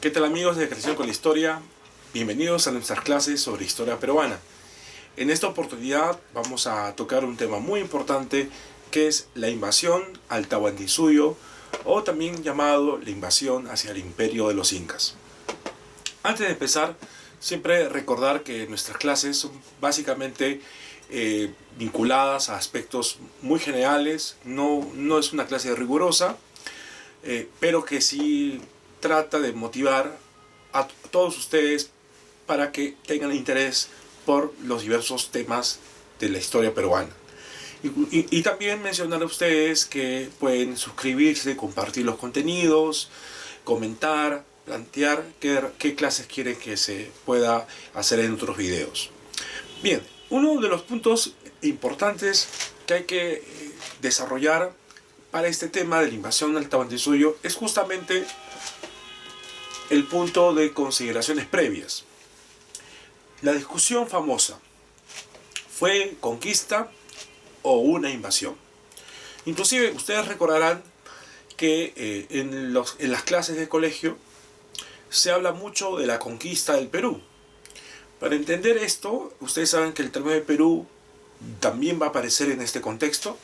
¿Qué tal amigos de Creación con la Historia? Bienvenidos a nuestras clases sobre historia peruana. En esta oportunidad vamos a tocar un tema muy importante que es la invasión al Tahuantinsuyo, o también llamado la invasión hacia el imperio de los incas. Antes de empezar, siempre recordar que nuestras clases son básicamente vinculadas a aspectos muy generales, no es una clase rigurosa, pero que sí trata de motivar a todos ustedes para que tengan interés por los diversos temas de la historia peruana. Y también mencionar a ustedes que pueden suscribirse, compartir los contenidos, comentar, plantear qué clases quieren que se pueda hacer en otros videos. Bien, uno de los puntos importantes que hay que desarrollar para este tema de la invasión al Tahuantinsuyo es justamente el punto de consideraciones previas. La discusión famosa: ¿fue conquista o una invasión? Inclusive ustedes recordarán que en las clases de colegio se habla mucho de la conquista del Perú. Para entender esto, ustedes saben que el término de Perú también va a aparecer en este contexto,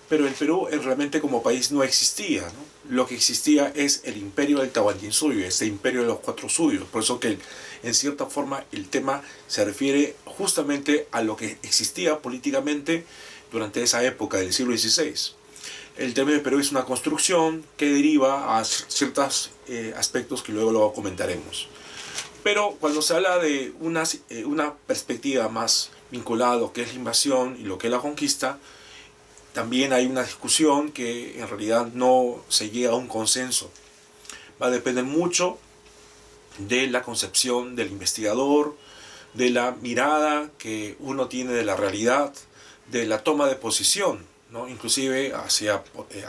pero el Perú realmente como país no existía, ¿no? Lo que existía es el imperio del Tahuantinsuyo, ese imperio de los cuatro suyos. Por eso que en cierta forma el tema se refiere justamente a lo que existía políticamente durante esa época del siglo XVI. El término de Perú es una construcción que deriva a ciertos aspectos que luego lo comentaremos. Pero cuando se habla de una perspectiva más vinculada a lo que es la invasión y lo que es la conquista, también hay una discusión que en realidad no se llega a un consenso. Va a depender mucho de la concepción del investigador, de la mirada que uno tiene de la realidad, de la toma de posición, ¿no? Inclusive hacia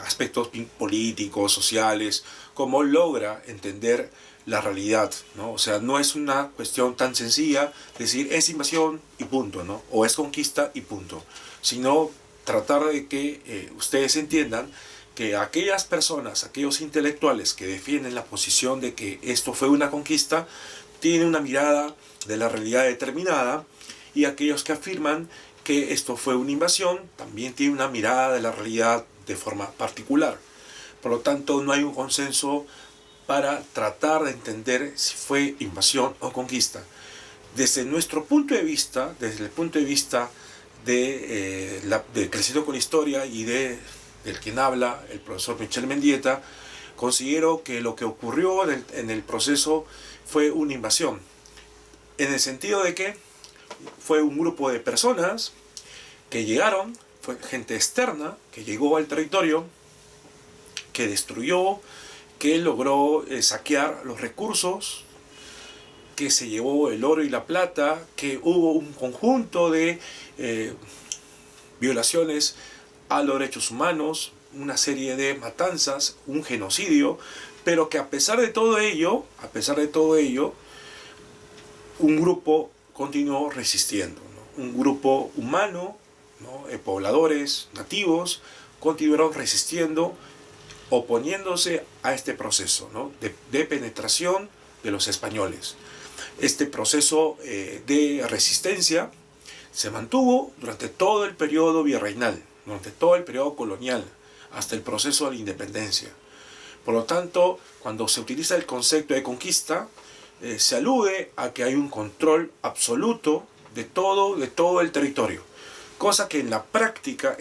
aspectos políticos, sociales, cómo logra entender la realidad, ¿no? O sea, no es una cuestión tan sencilla decir es invasión y punto, ¿no? O es conquista y punto, sino tratar de que ustedes entiendan que aquellas personas, aquellos intelectuales que defienden la posición de que esto fue una conquista, tienen una mirada de la realidad determinada, y aquellos que afirman que esto fue una invasión, también tienen una mirada de la realidad de forma particular. Por lo tanto, no hay un consenso para tratar de entender si fue invasión o conquista. Desde nuestro punto de vista, desde el punto de vista de Creciendo con la Historia y del quien habla, el profesor Michel Mendieta, considero que lo que ocurrió en el proceso fue una invasión, en el sentido de que fue un grupo de personas que llegaron, fue gente externa que llegó al territorio, que destruyó, que logró saquear los recursos, que se llevó el oro y la plata, que hubo un conjunto de violaciones a los derechos humanos, una serie de matanzas, un genocidio, pero que a pesar de todo ello, un grupo continuó resistiendo, ¿no? Un grupo humano, ¿no? Pobladores nativos continuaron resistiendo, oponiéndose a este proceso, ¿no? de penetración de los españoles. Este proceso de resistencia se mantuvo durante todo el periodo virreinal, durante todo el periodo colonial, hasta el proceso de la independencia. Por lo tanto, cuando se utiliza el concepto de conquista, se alude a que hay un control absoluto de todo el territorio, cosa que en la práctica,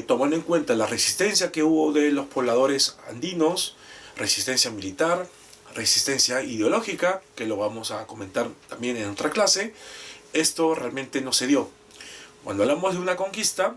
tomando en cuenta la resistencia que hubo de los pobladores andinos, resistencia militar, resistencia ideológica, que lo vamos a comentar también en otra clase, esto realmente no se dio. Cuando hablamos de una conquista,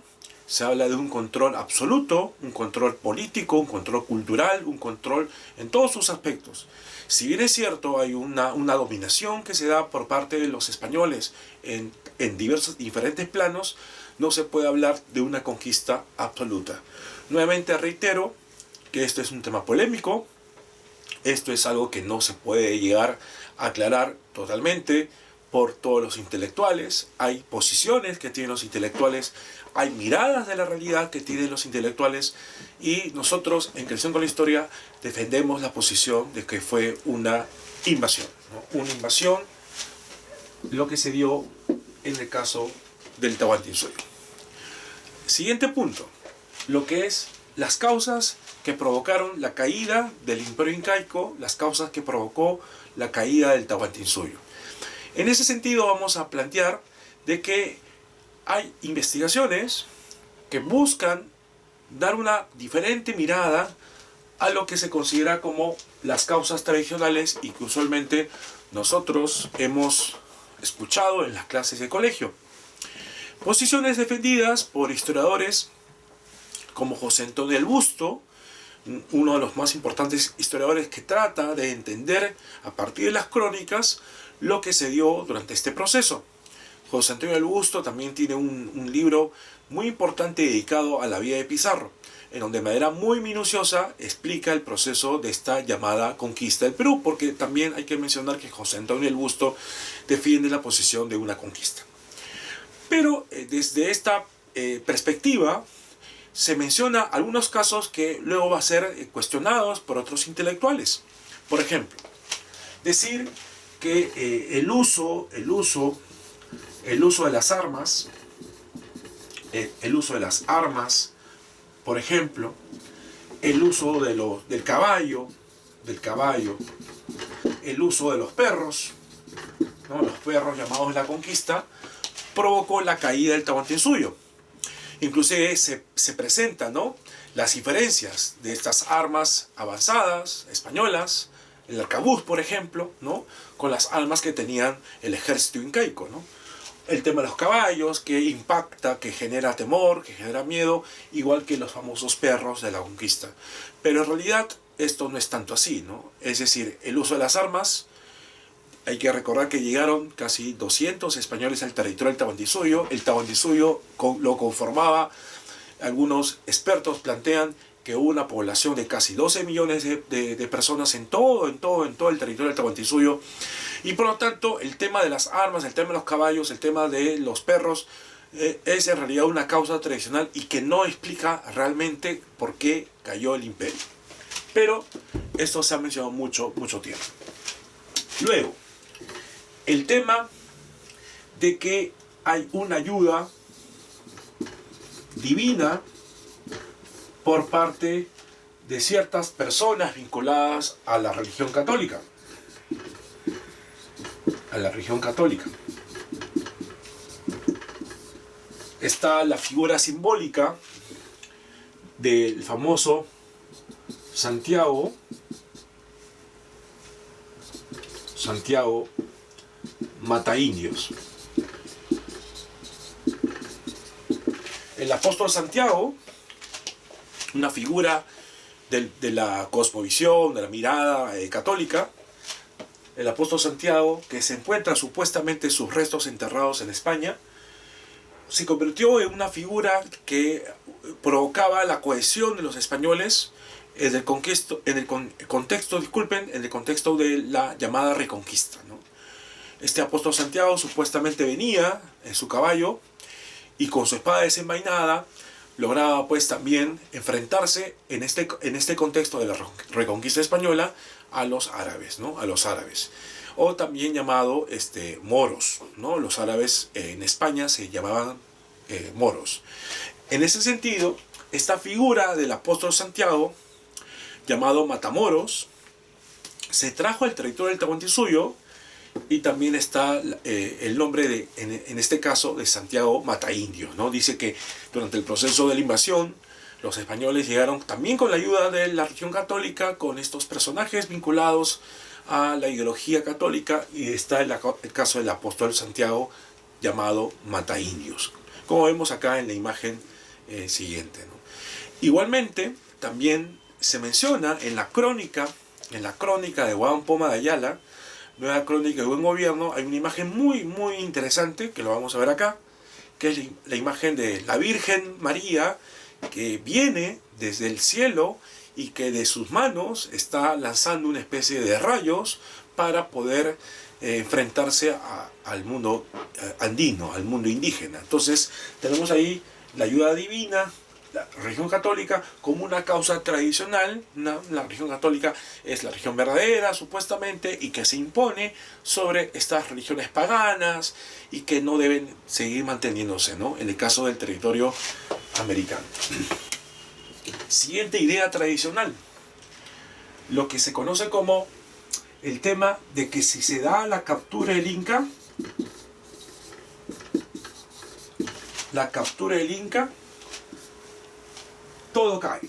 se habla de un control absoluto, un control político, un control cultural, un control en todos sus aspectos. Si bien es cierto, hay una dominación que se da por parte de los españoles en diferentes planos, no se puede hablar de una conquista absoluta. Nuevamente reitero que esto es un tema polémico, esto es algo que no se puede llegar a aclarar totalmente por todos los intelectuales. Hay posiciones que tienen los intelectuales, hay miradas de la realidad que tienen los intelectuales, y nosotros en Creación con la Historia defendemos la posición de que fue una invasión, ¿no? Una invasión, lo que se dio en el caso del Tahuantinsuyo. Siguiente punto, lo que es las causas que provocaron la caída del Imperio Incaico, las causas que provocó la caída del Tahuantinsuyo. En ese sentido vamos a plantear de que hay investigaciones que buscan dar una diferente mirada a lo que se considera como las causas tradicionales y que usualmente nosotros hemos escuchado en las clases de colegio. Posiciones defendidas por historiadores como José Antonio del Busto, uno de los más importantes historiadores que trata de entender a partir de las crónicas lo que se dio durante este proceso. José Antonio del Busto también tiene un libro muy importante dedicado a la vida de Pizarro, en donde de manera muy minuciosa explica el proceso de esta llamada conquista del Perú, porque también hay que mencionar que José Antonio del Busto defiende la posición de una conquista. Pero desde esta perspectiva se menciona algunos casos que luego va a ser cuestionados por otros intelectuales. Por ejemplo, decir que el uso de las armas, por ejemplo, el uso del caballo, el uso de los perros, ¿no? Los perros llamados la conquista, provocó la caída del Tahuantinsuyo. Inclusive se presentan, ¿no?, las diferencias de estas armas avanzadas españolas, el arcabuz, por ejemplo, ¿no?, con las armas que tenían el ejército incaico, ¿no? El tema de los caballos, que impacta, que genera temor, que genera miedo, igual que los famosos perros de la conquista. Pero en realidad esto no es tanto así, ¿no? Es decir, el uso de las armas, hay que recordar que llegaron casi 200 españoles al territorio del Tahuantinsuyo. El Tahuantinsuyo lo conformaba, algunos expertos plantean que hubo una población de casi 12 millones de personas en todo el territorio del Tahuantinsuyo. Y por lo tanto, el tema de las armas, el tema de los caballos, el tema de los perros, es en realidad una causa tradicional y que no explica realmente por qué cayó el imperio. Pero esto se ha mencionado mucho tiempo. Luego, el tema de que hay una ayuda divina por parte de ciertas personas vinculadas a la religión católica. Está la figura simbólica del famoso Santiago Mataindios. El apóstol Santiago, una figura de la cosmovisión, de la mirada católica, el apóstol Santiago, que se encuentra supuestamente sus restos enterrados en España, se convirtió en una figura que provocaba la cohesión de los españoles en el contexto de la llamada Reconquista, ¿no? Este apóstol Santiago supuestamente venía en su caballo y con su espada desenvainada lograba pues también enfrentarse en este contexto de la Reconquista española a los árabes, ¿no? A los árabes, o también llamado moros, ¿no? Los árabes en España se llamaban moros. En ese sentido, esta figura del apóstol Santiago, llamado Matamoros, se trajo al territorio del Tahuantinsuyo, y también está el nombre en este caso de Santiago Mataindios, ¿no? Dice que durante el proceso de la invasión los españoles llegaron también con la ayuda de la religión católica, con estos personajes vinculados a la ideología católica, y está el caso del apóstol Santiago llamado Mataindios, como vemos acá en la imagen siguiente, ¿no? Igualmente, también se menciona en la crónica de Juan Poma de Ayala, Nueva Crónica de Buen Gobierno, hay una imagen muy interesante, que lo vamos a ver acá, que es la imagen de la Virgen María, que viene desde el cielo y que de sus manos está lanzando una especie de rayos para poder enfrentarse al mundo andino, al mundo indígena. Entonces tenemos ahí la ayuda divina, la religión católica como una causa tradicional. La religión católica es la religión verdadera, supuestamente, y que se impone sobre estas religiones paganas y que no deben seguir manteniéndose, ¿no? En el caso del territorio americano. Siguiente idea tradicional, lo que se conoce como el tema de que si se da la captura del Inca, todo cae.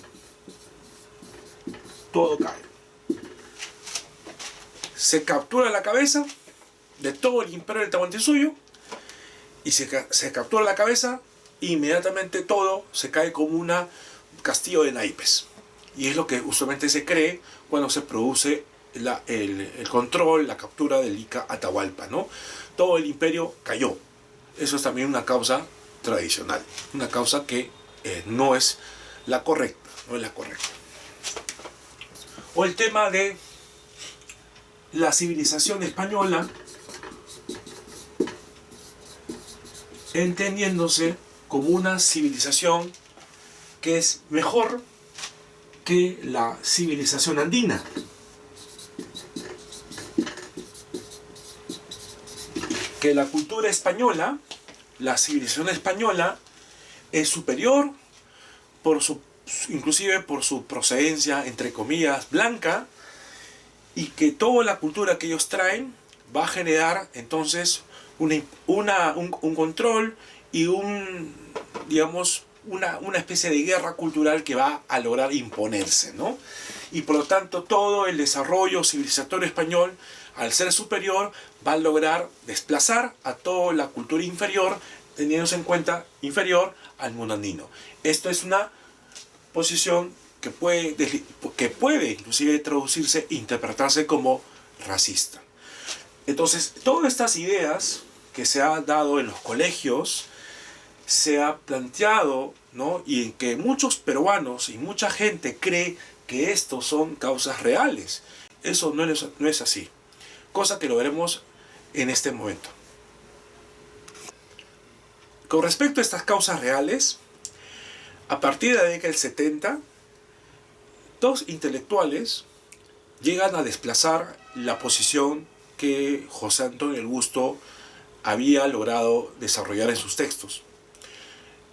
Todo cae. Se captura la cabeza de todo el imperio del Tahuantinsuyo y se captura la cabeza, inmediatamente todo se cae como un castillo de naipes. Y es lo que usualmente se cree cuando se produce el control, la captura del Inca Atahualpa, ¿no? Todo el imperio cayó. Eso es también una causa tradicional, una causa que no es la correcta, O el tema de la civilización española, entendiéndose como una civilización que es mejor que la civilización andina. Que la cultura española, la civilización española, es superior inclusive por su procedencia, entre comillas, blanca, y que toda la cultura que ellos traen va a generar entonces un control y una especie de guerra cultural que va a lograr imponerse, ¿no? Y por lo tanto todo el desarrollo civilizatorio español, al ser superior, va a lograr desplazar a toda la cultura inferior, teniéndose en cuenta inferior al mundo andino. Esto es una posición que puede inclusive traducirse, interpretarse como racista. Entonces, todas estas ideas que se han dado en los colegios, se ha planteado, ¿no? Y en que muchos peruanos y mucha gente cree que estos son causas reales. Eso no es así. Cosa que lo veremos en este momento. Con respecto a estas causas reales, a partir de la década del 70, dos intelectuales llegan a desplazar la posición que José Antonio del Busto había logrado desarrollar en sus textos.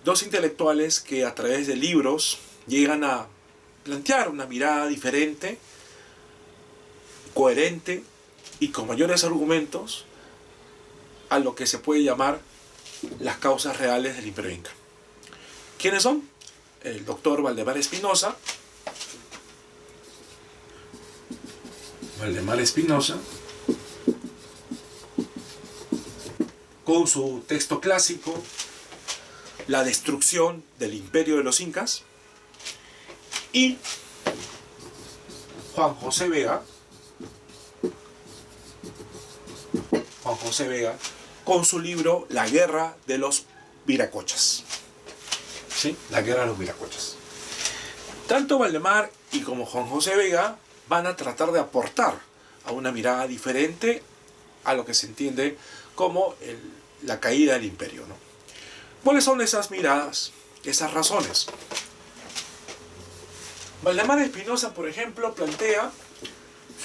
Dos intelectuales que a través de libros llegan a plantear una mirada diferente, coherente y con mayores argumentos a lo que se puede llamar las causas reales del Imperio Inca. ¿Quiénes son? El doctor Valdemar Espinosa, con su texto clásico La destrucción del imperio de los incas, y Juan José Vega con su libro La guerra de los viracochas. ¿Sí? La guerra de los viracochas. Tanto Valdemar y como Juan José Vega van a tratar de aportar a una mirada diferente a lo que se entiende como la caída del imperio, ¿no? ¿Cuáles son esas miradas, esas razones? Valdemar Espinosa, por ejemplo, plantea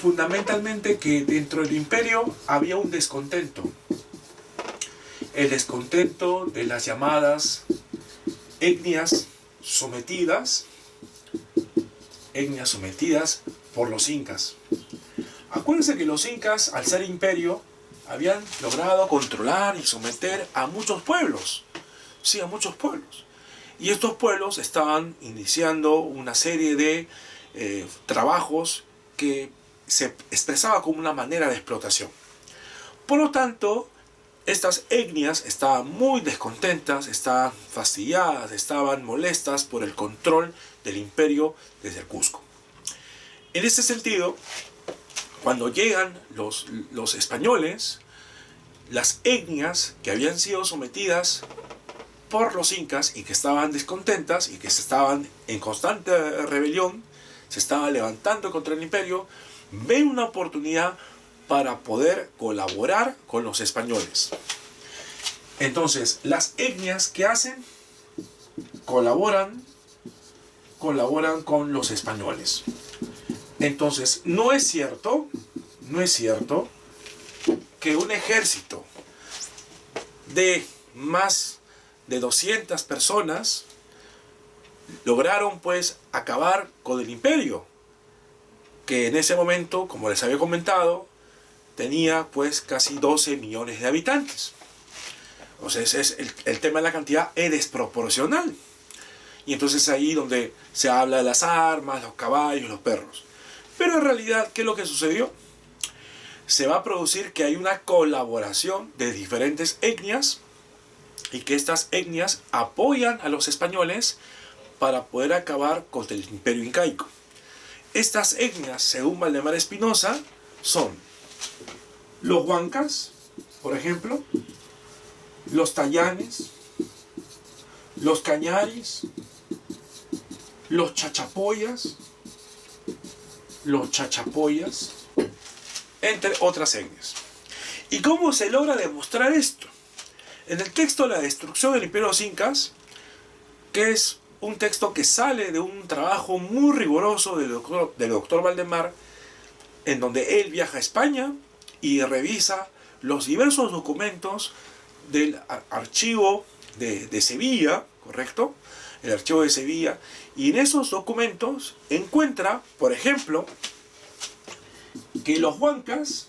fundamentalmente que dentro del imperio había un descontento. El descontento de las llamadas etnias sometidas por los incas. Acuérdense que los incas, al ser imperio, habían logrado controlar y someter a muchos pueblos. Sí, a muchos pueblos. Y estos pueblos estaban iniciando una serie de trabajos que se expresaba como una manera de explotación. Por lo tanto, Estas etnias estaban muy descontentas, estaban fastidiadas, estaban molestas por el control del imperio desde el Cusco. En este sentido, cuando llegan los españoles, las etnias que habían sido sometidas por los incas y que estaban descontentas y que estaban en constante rebelión, se estaban levantando contra el imperio, ven una oportunidad para poder colaborar con los españoles. Entonces, las etnias que hacen, colaboran con los españoles. Entonces, no es cierto que un ejército de más de 200 personas lograron pues acabar con el imperio, que en ese momento, como les había comentado, tenía pues casi 12 millones de habitantes. O sea, el tema de la cantidad es desproporcional. Y entonces ahí donde se habla de las armas, los caballos, los perros. Pero en realidad, ¿qué es lo que sucedió? Se va a producir que hay una colaboración de diferentes etnias y que estas etnias apoyan a los españoles para poder acabar con el imperio incaico. Estas etnias, según Valdemar Espinosa, son los huancas, por ejemplo, los tayanes, los cañaris, los chachapoyas, entre otras etnias. ¿Y cómo se logra demostrar esto? En el texto La destrucción del imperio de los incas, que es un texto que sale de un trabajo muy riguroso del doctor Valdemar, en donde él viaja a España y revisa los diversos documentos del archivo de Sevilla, ¿correcto? El archivo de Sevilla, y en esos documentos encuentra, por ejemplo, que los huancas,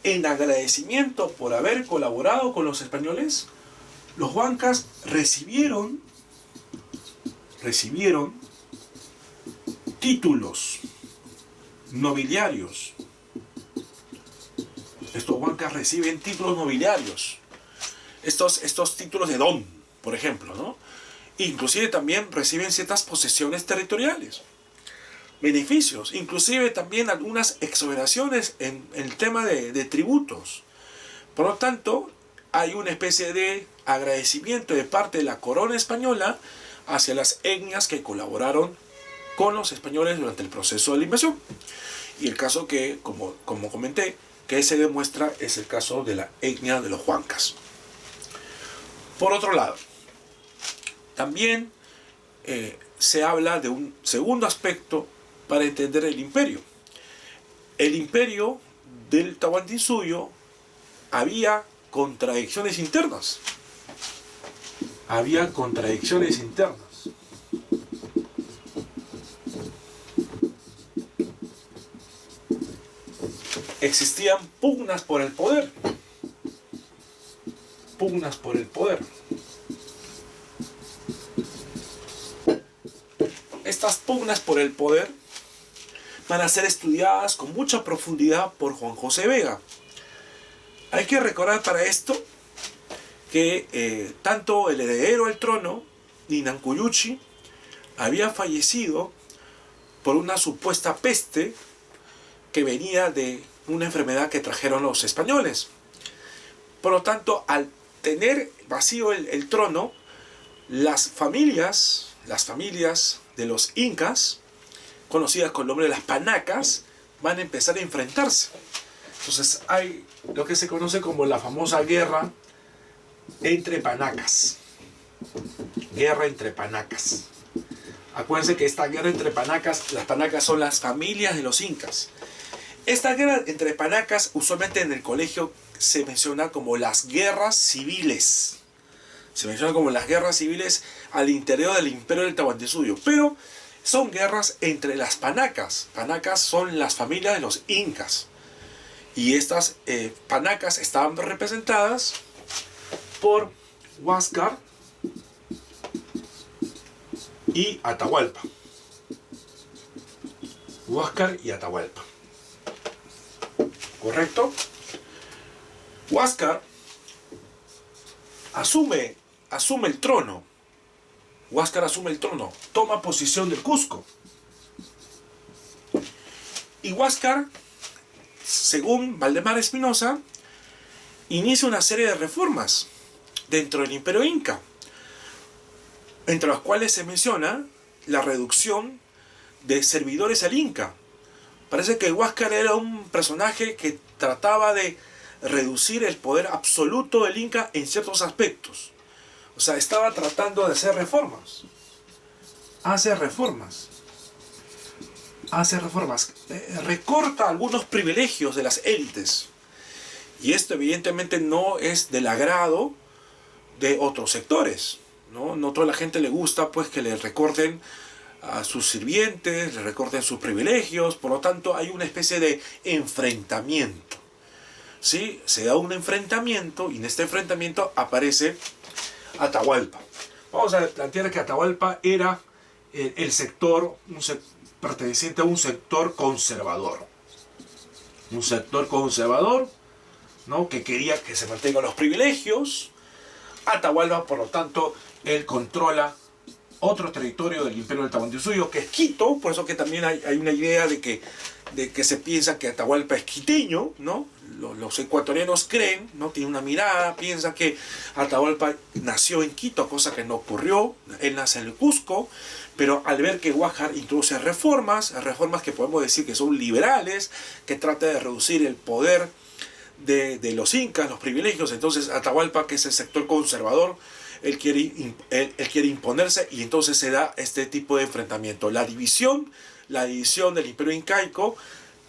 en agradecimiento por haber colaborado con los españoles, los huancas recibieron títulos nobiliarios. Estos huancas reciben títulos nobiliarios. Estos títulos de don, por ejemplo, ¿no? Inclusive también reciben ciertas posesiones territoriales, beneficios, inclusive también algunas exoneraciones en el tema de tributos. Por lo tanto, hay una especie de agradecimiento de parte de la corona española hacia las etnias que colaboraron con los españoles durante el proceso de la invasión. Y el caso que, como comenté, que se demuestra es el caso de la etnia de los huancas. Por otro lado, también se habla de un segundo aspecto para entender el imperio. El imperio del Tahuantinsuyo había contradicciones internas. Existían pugnas por el poder. Estas pugnas por el poder van a ser estudiadas con mucha profundidad por Juan José Vega. Hay que recordar para esto que tanto el heredero al trono, Ninankuyuchi, había fallecido por una supuesta peste que venía de una enfermedad que trajeron los españoles. Por lo tanto, al tener vacío el trono, las familias de los incas, conocidas con el nombre de las panacas, van a empezar a enfrentarse. Entonces hay lo que se conoce como la famosa guerra entre panacas. Acuérdense que esta guerra entre panacas, las panacas son las familias de los incas. Esta guerra entre panacas usualmente en el colegio se menciona como las guerras civiles. Al interior del imperio del Tahuantinsuyo. Pero son guerras entre las panacas. Panacas son las familias de los incas. Y estas panacas estaban representadas por Huáscar y Atahualpa. ¿Correcto? Huáscar asume el trono. Huáscar asume el trono, toma posesión del Cusco. Y Huáscar, según Valdemar Espinosa, inicia una serie de reformas dentro del Imperio Inca, entre las cuales se menciona la reducción de servidores al Inca. Parece que Huáscar era un personaje que trataba de reducir el poder absoluto del Inca en ciertos aspectos. O sea, estaba tratando de hacer reformas. Recorta algunos privilegios de las élites. Y esto evidentemente no es del agrado de otros sectores. No toda la gente le gusta pues que le recorten a sus sirvientes, le recorten sus privilegios. Por lo tanto, hay una especie de enfrentamiento. ¿Sí? Se da un enfrentamiento y en este enfrentamiento aparece Atahualpa. Vamos a plantear que Atahualpa era el sector, perteneciente a un sector conservador. Un sector conservador, ¿no? Que quería que se mantengan los privilegios. Atahualpa, por lo tanto, él controla otro territorio del Imperio del Tahuantinsuyo, que es Quito. Por eso que también hay una idea de que se piensa que Atahualpa es quiteño, ¿no? Los ecuatorianos creen, ¿no? Tienen una mirada, piensan que Atahualpa nació en Quito, cosa que no ocurrió. Él nace en el Cusco, pero al ver que Huáscar introduce reformas que podemos decir que son liberales, que trata de reducir el poder de los incas, los privilegios, entonces Atahualpa, que es el sector conservador, él quiere imponerse, y entonces se da este tipo de enfrentamiento. La división del Imperio Incaico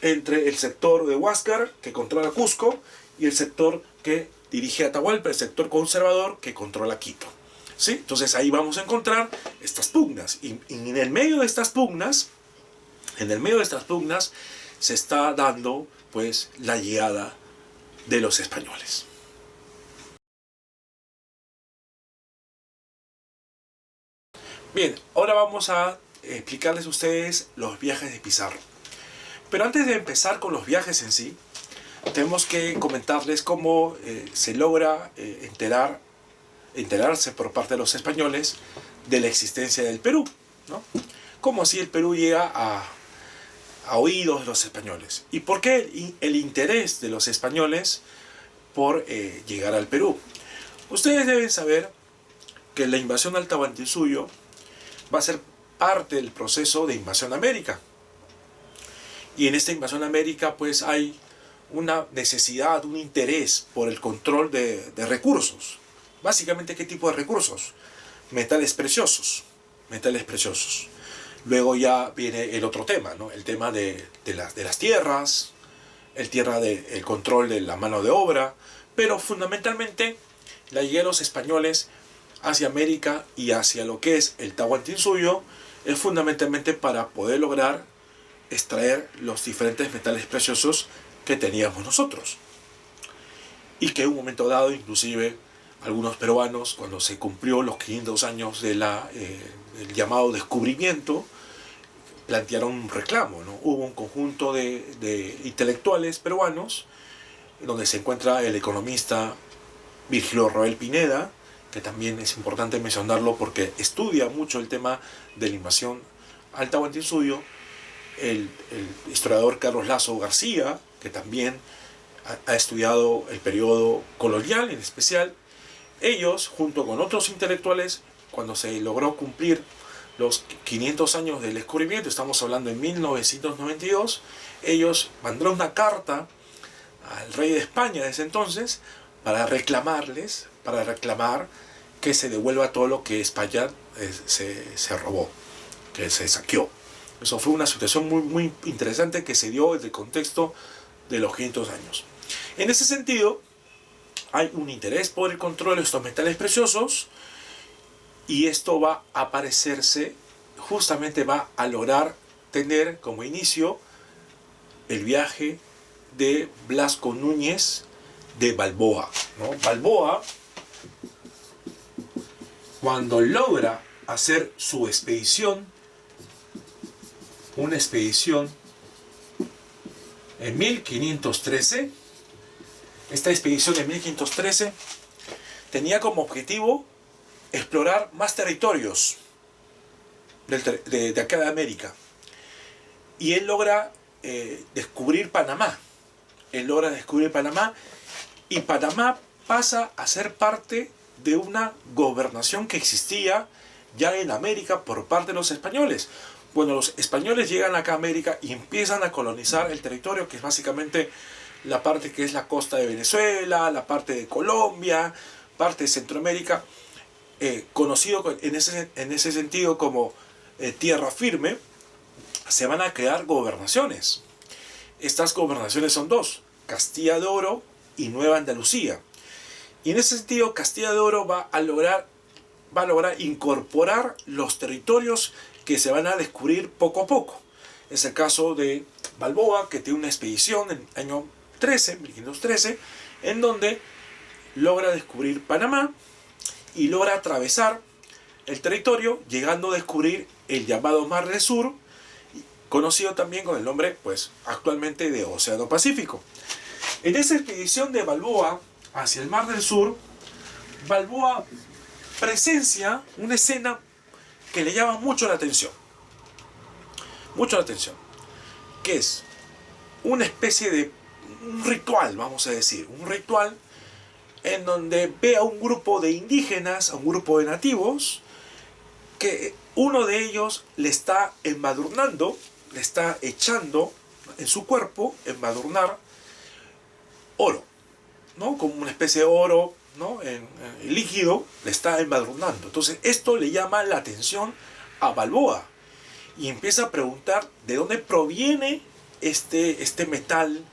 entre el sector de Huáscar, que controla Cusco, y el sector que dirige Atahualpa, el sector conservador, que controla Quito. ¿Sí? Entonces ahí vamos a encontrar estas pugnas. Y en el medio de estas pugnas, se está dando pues la llegada de los españoles. Bien, ahora vamos a explicarles a ustedes los viajes de Pizarro. Pero antes de empezar con los viajes en sí, tenemos que comentarles cómo se logra enterarse por parte de los españoles de la existencia del Perú, ¿no? Cómo así el Perú llega a oídos de los españoles. ¿Y por qué el interés de los españoles por llegar al Perú? Ustedes deben saber que la invasión al Tahuantinsuyo va a ser parte del proceso de invasión a América. Y en esta invasión a América pues hay una necesidad, un interés por el control de recursos. Básicamente, ¿qué tipo de recursos? Metales preciosos. Luego ya viene el otro tema, ¿no? El tema de las tierras, el control de la mano de obra, pero fundamentalmente la llegada de los españoles hacia América y hacia lo que es el Tahuantinsuyo es fundamentalmente para poder lograr extraer los diferentes metales preciosos que teníamos nosotros. Y que en un momento dado, inclusive, algunos peruanos, cuando se cumplió los 500 años de el llamado descubrimiento, plantearon un reclamo, ¿no? Hubo un conjunto de intelectuales peruanos, donde se encuentra el economista Virgilio Roel Pineda, que también es importante mencionarlo porque estudia mucho el tema de la invasión al Tahuantinsuyo, el historiador Carlos Lazo García, que también ha estudiado el periodo colonial en especial. Ellos, junto con otros intelectuales, cuando se logró cumplir los 500 años del descubrimiento, estamos hablando en 1992, ellos mandaron una carta al rey de España de ese entonces para reclamar que se devuelva todo lo que España se robó, que se saqueó. Eso fue una situación muy, muy interesante que se dio en el contexto de los 500 años. En ese sentido, hay un interés por el control de estos metales preciosos, y esto va a aparecerse, justamente va a lograr tener como inicio el viaje de Blasco Núñez de Balboa, ¿no? Balboa, cuando logra hacer su expedición, una expedición en 1513, Esta expedición de 1513 tenía como objetivo explorar más territorios de acá de América. Y él logra descubrir Panamá. Él logra descubrir Panamá y Panamá pasa a ser parte de una gobernación que existía ya en América por parte de los españoles. Cuando los españoles llegan acá a América y empiezan a colonizar el territorio, que es básicamente la parte que es la costa de Venezuela, la parte de Colombia, parte de Centroamérica, conocido en ese sentido como tierra firme, se van a crear gobernaciones. Estas gobernaciones son dos: Castilla de Oro y Nueva Andalucía. Y en ese sentido, Castilla de Oro va a lograr incorporar los territorios que se van a descubrir poco a poco. Es el caso de Balboa, que tiene una expedición en el año 1513, en donde logra descubrir Panamá y logra atravesar el territorio, llegando a descubrir el llamado Mar del Sur, conocido también con el nombre, pues, actualmente de Océano Pacífico. En esa expedición de Balboa hacia el Mar del Sur, Balboa presencia una escena que le llama mucho la atención. Mucho la atención. Que es una especie de un ritual, vamos a decir. Un ritual en donde ve a un grupo de indígenas, a un grupo de nativos, que uno de ellos le está embadurnando, le está echando en su cuerpo, embadurnar, oro, ¿no? Como una especie de oro, ¿no? En líquido, le está embadurnando. Entonces esto le llama la atención a Balboa y empieza a preguntar de dónde proviene este metal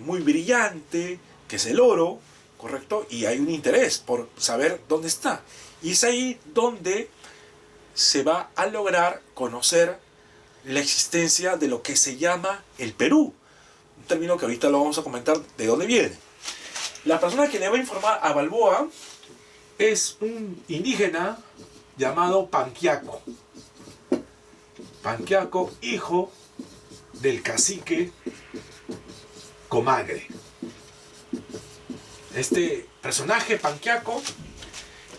muy brillante, que es el oro, ¿correcto? Y hay un interés por saber dónde está. Y es ahí donde se va a lograr conocer la existencia de lo que se llama el Perú. Un término que ahorita lo vamos a comentar de dónde viene. La persona que le va a informar a Balboa es un indígena llamado Panquiaco. Panquiaco, hijo del cacique Comagre. Este personaje, Panquiaco,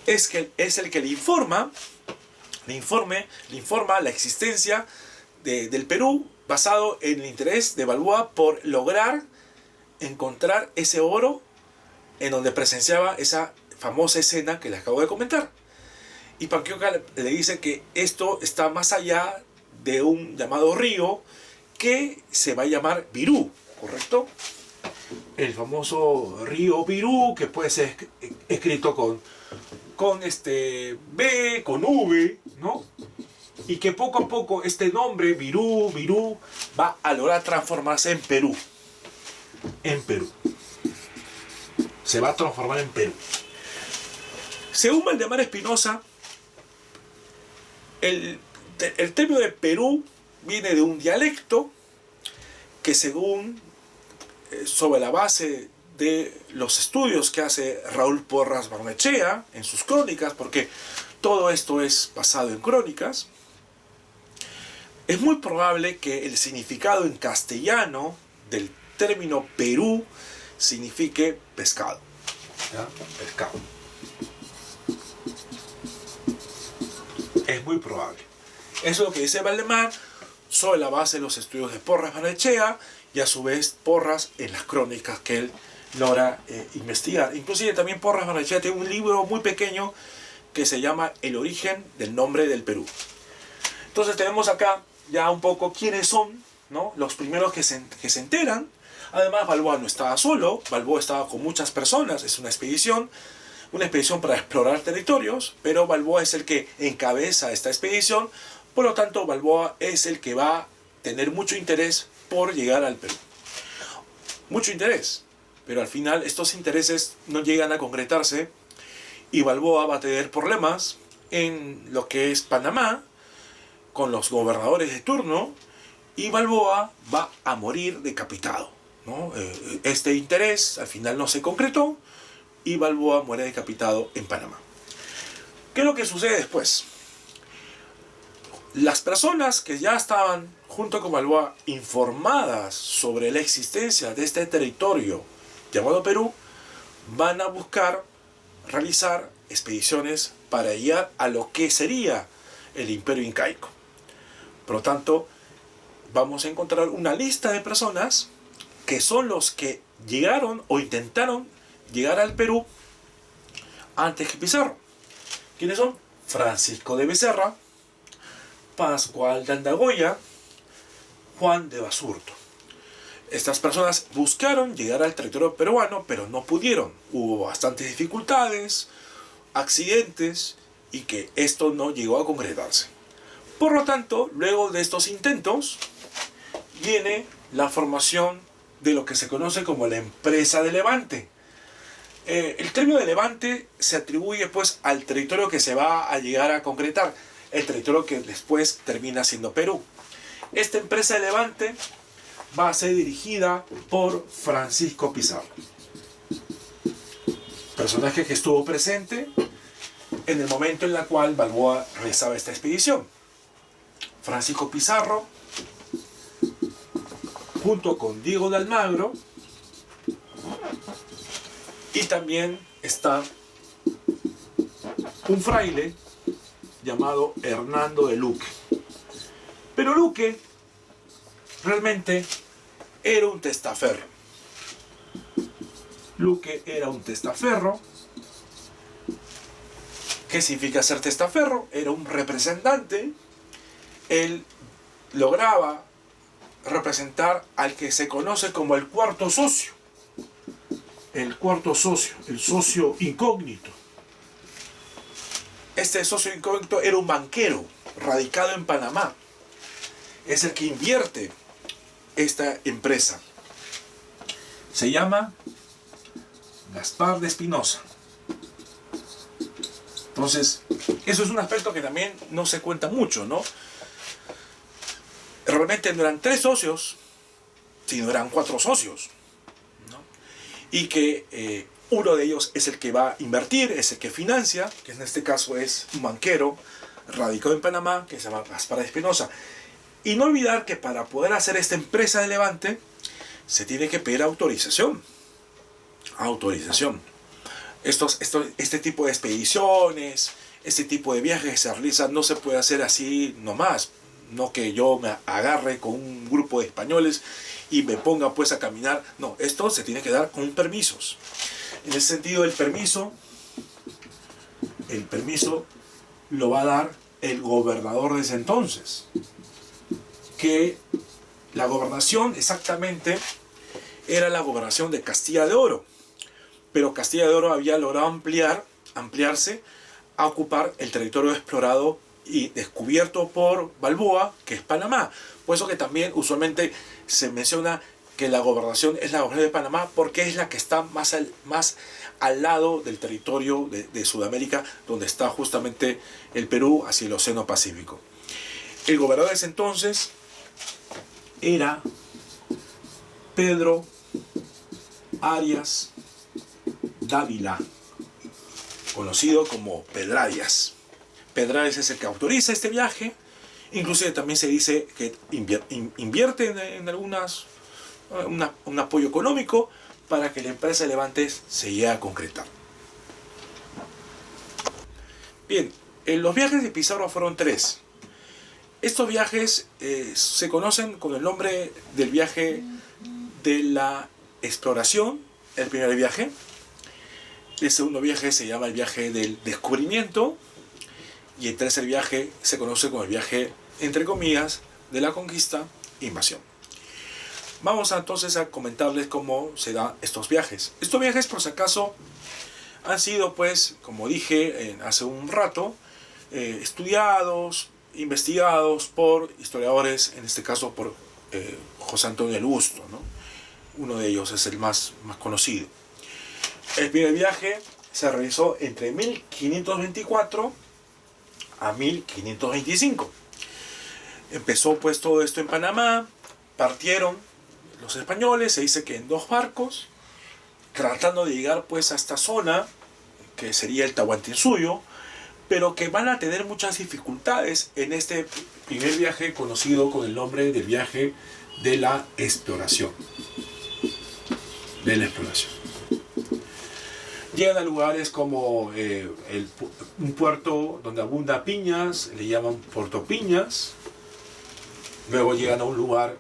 es el que le informa la existencia del Perú, basado en el interés de Balboa por lograr encontrar ese oro en donde presenciaba esa famosa escena que les acabo de comentar. Y Panquiaco le dice que esto está más allá de un llamado río que se va a llamar Virú, ¿correcto? El famoso río Virú, que puede ser escrito con B, con V, ¿no? Y que poco a poco este nombre, Virú, va a lograr transformarse en Perú. En Perú. Se va a transformar en Perú. Según Valdemar Espinosa, el término de Perú viene de un dialecto que, según sobre la base de los estudios que hace Raúl Porras Barnechea en sus crónicas, porque todo esto es basado en crónicas, es muy probable que el significado en castellano del término Perú signifique pescado. ¿Ya? Pescado. Es muy probable. Eso es lo que dice Valdemar sobre la base de los estudios de Porras Barnechea y a su vez Porras en las crónicas que él logra investigar. Inclusive también Porras Barnechea tiene un libro muy pequeño que se llama El origen del nombre del Perú. Entonces tenemos acá ya un poco quiénes son, ¿no?, los primeros que se enteran. Además, Balboa no estaba solo, Balboa estaba con muchas personas, es una expedición para explorar territorios, pero Balboa es el que encabeza esta expedición, por lo tanto Balboa es el que va a tener mucho interés por llegar al Perú. Mucho interés, pero al final estos intereses no llegan a concretarse y Balboa va a tener problemas en lo que es Panamá, con los gobernadores de turno, y Balboa va a morir decapitado, ¿no? Este interés al final no se concretó y Balboa muere decapitado en Panamá. ¿Qué es lo que sucede después? Las personas que ya estaban junto con Balboa informadas sobre la existencia de este territorio llamado Perú, van a buscar realizar expediciones para llegar a lo que sería el Imperio Incaico. Por lo tanto, vamos a encontrar una lista de personas que son los que llegaron o intentaron llegar al Perú antes que Pizarro. ¿Quiénes son? Francisco de Becerra, Pascual de Andagoya, Juan de Basurto. Estas personas buscaron llegar al territorio peruano, pero no pudieron. Hubo bastantes dificultades, accidentes, y que esto no llegó a concretarse. Por lo tanto, luego de estos intentos, viene la formación de lo que se conoce como la Empresa de Levante. El término de Levante se atribuye pues al territorio que se va a llegar a concretar, el territorio que después termina siendo Perú. Esta Empresa de Levante va a ser dirigida por Francisco Pizarro, personaje que estuvo presente en el momento en el cual Balboa realizaba esta expedición. Francisco Pizarro, junto con Diego de Almagro, y también está un fraile llamado Hernando de Luque. Pero Luque realmente era un testaferro. Luque era un testaferro. ¿Qué significa ser testaferro? Era un representante. Él lograba representar al que se conoce como el cuarto socio. El cuarto socio, el socio incógnito. Este socio incógnito era un banquero radicado en Panamá. Es el que invierte esta empresa. Se llama Gaspar de Espinosa. Entonces, eso es un aspecto que también no se cuenta mucho, ¿no? Realmente no eran 3 socios, sino eran 4 socios, ¿no? Y que uno de ellos es el que va a invertir, es el que financia, que en este caso es un banquero radicado en Panamá, que se llama Gaspar de Espinosa. Y no olvidar que para poder hacer esta empresa de Levante, se tiene que pedir autorización. Autorización. Este tipo de expediciones, este tipo de viajes que se realizan, no se puede hacer así nomás. No que yo me agarre con un grupo de españoles y me ponga pues a caminar. No, esto se tiene que dar con permisos. En ese sentido, el permiso lo va a dar el gobernador de ese entonces. Que la gobernación exactamente era la gobernación de Castilla de Oro. Pero Castilla de Oro había logrado ampliarse a ocupar el territorio explorado y descubierto por Balboa, que es Panamá. Por eso que también usualmente se menciona que la gobernación es la gobernación de Panamá, porque es la que está más al lado del territorio de Sudamérica, donde está justamente el Perú hacia el Océano Pacífico. El gobernador de ese entonces era Pedro Arias Dávila, conocido como Pedrarias. Pedrarias es el que autoriza este viaje. Inclusive también se dice que invierte en un apoyo económico para que la empresa de Levante se llegue a concretar. Bien, los viajes de Pizarro fueron 3. Estos viajes se conocen con el nombre del viaje de la exploración, el primer viaje. El segundo viaje se llama el viaje del descubrimiento. Y el tercer viaje se conoce como el viaje, entre comillas, de la conquista e invasión. Vamos entonces a comentarles cómo se dan estos viajes. Estos viajes, por si acaso, han sido, pues, como dije hace un rato, estudiados, investigados por historiadores, en este caso por José Antonio el Busto, ¿no? Uno de ellos es el más conocido. El primer viaje se realizó entre 1524 a 1525. Empezó pues todo esto en Panamá, partieron los españoles, se dice que en 2 barcos, tratando de llegar pues a esta zona, que sería el Tahuantinsuyo, pero que van a tener muchas dificultades en este primer viaje conocido con el nombre del viaje de la exploración. de la exploración. Llegan a lugares como un puerto donde abunda piñas, le llaman Puerto Piñas. Luego llegan a un lugar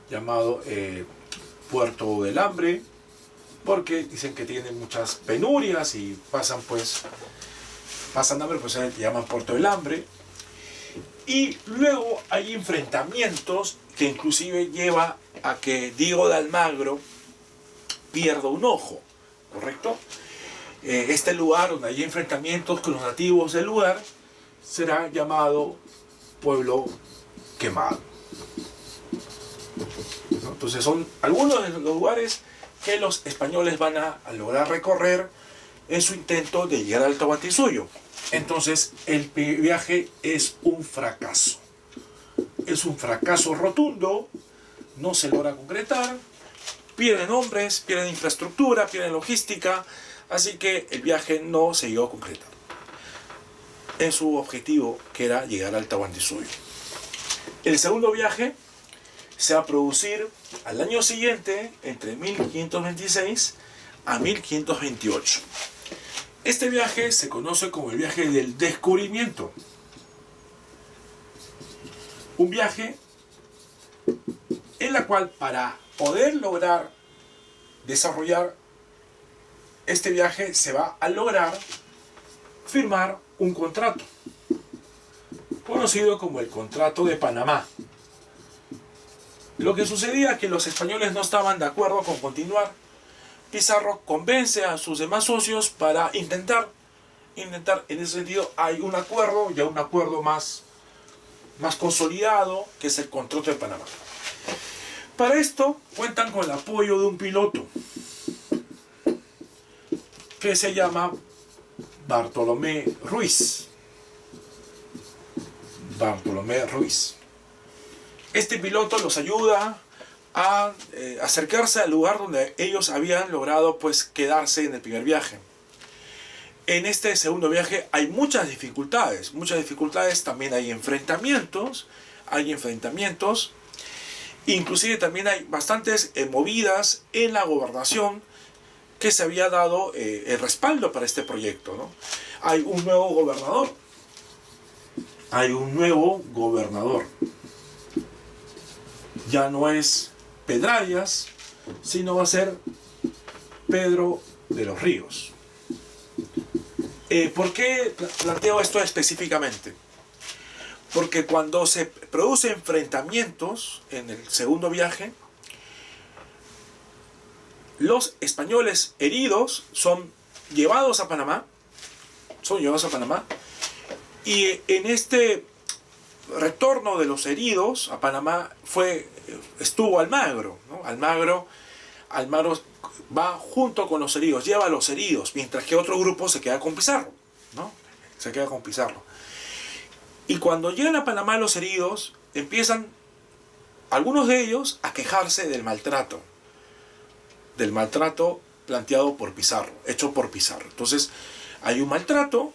llamado Puerto del Hambre, porque dicen que tienen muchas penurias y pasan hambre, pues se llaman Puerto del Hambre. Y luego hay enfrentamientos que inclusive lleva a que Diego de Almagro pierda un ojo, ¿correcto? Este lugar donde hay enfrentamientos con los nativos del lugar será llamado Pueblo Quemado. ¿No? Entonces son algunos de los lugares que los españoles van a lograr recorrer en su intento de llegar al Tahuantinsuyo. Entonces el viaje es un fracaso. Es un fracaso rotundo, no se logra concretar, pierden hombres, pierden infraestructura, pierden logística, así que el viaje no se llegó a concretar en su objetivo, que era llegar al Tahuantinsuyo. El segundo viaje se va a producir al año siguiente, entre 1526 a 1528. Este viaje se conoce como el viaje del descubrimiento. Un viaje en la cual, para poder lograr desarrollar este viaje, se va a lograr firmar un contrato conocido como el Contrato de Panamá. Lo que sucedía es que los españoles no estaban de acuerdo con continuar. Pizarro convence a sus demás socios para intentar, en ese sentido hay un acuerdo, ya un acuerdo más consolidado, que es el Contrato de Panamá. Para esto cuentan con el apoyo de un piloto que se llama Bartolomé Ruiz. Este piloto los ayuda a acercarse al lugar donde ellos habían logrado quedarse en el primer viaje. En este segundo viaje hay muchas dificultades, también hay enfrentamientos, inclusive también hay bastantes movidas en la gobernación, que se había dado el respaldo para este proyecto, ¿no? Hay un nuevo gobernador. Ya no es Pedrarias, sino va a ser Pedro de los Ríos. ¿Por qué planteo esto específicamente? Porque cuando se producen enfrentamientos en el segundo viaje, los españoles heridos son llevados a Panamá, y en este retorno de los heridos a Panamá estuvo Almagro, ¿no? Almagro va junto con los heridos, lleva a los heridos, mientras que otro grupo se queda con Pizarro, ¿no? Y cuando llegan a Panamá los heridos, empiezan algunos de ellos a quejarse del maltrato planteado por Pizarro, hecho por Pizarro. Entonces hay un maltrato,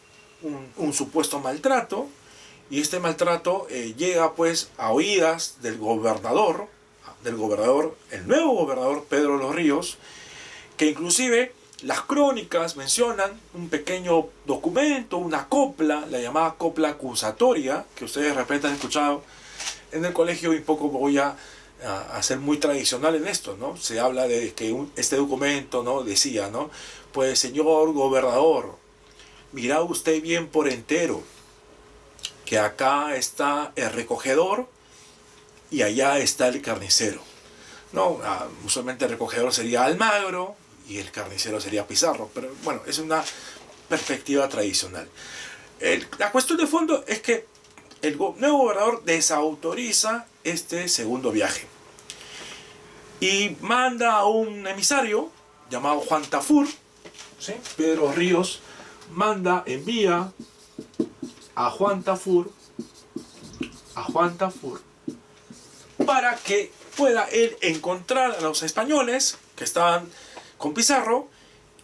un supuesto maltrato, y este maltrato llega a oídas del gobernador, el nuevo gobernador Pedro de los Ríos, que inclusive las crónicas mencionan un pequeño documento, una copla, la llamada copla acusatoria, que ustedes de repente han escuchado en el colegio, y poco voy a ser muy tradicional en esto, ¿no? Se habla de que este documento, ¿no?, decía, ¿no?, pues señor gobernador, mirá usted bien por entero, que acá está el recogedor y allá está el carnicero, ¿no? Usualmente el recogedor sería Almagro y el carnicero sería Pizarro, pero bueno, es una perspectiva tradicional. La cuestión de fondo es que el nuevo gobernador desautoriza este segundo viaje y manda a un emisario llamado Juan Tafur, ¿sí? Pedro Ríos envía a Juan Tafur para que pueda él encontrar a los españoles que estaban con Pizarro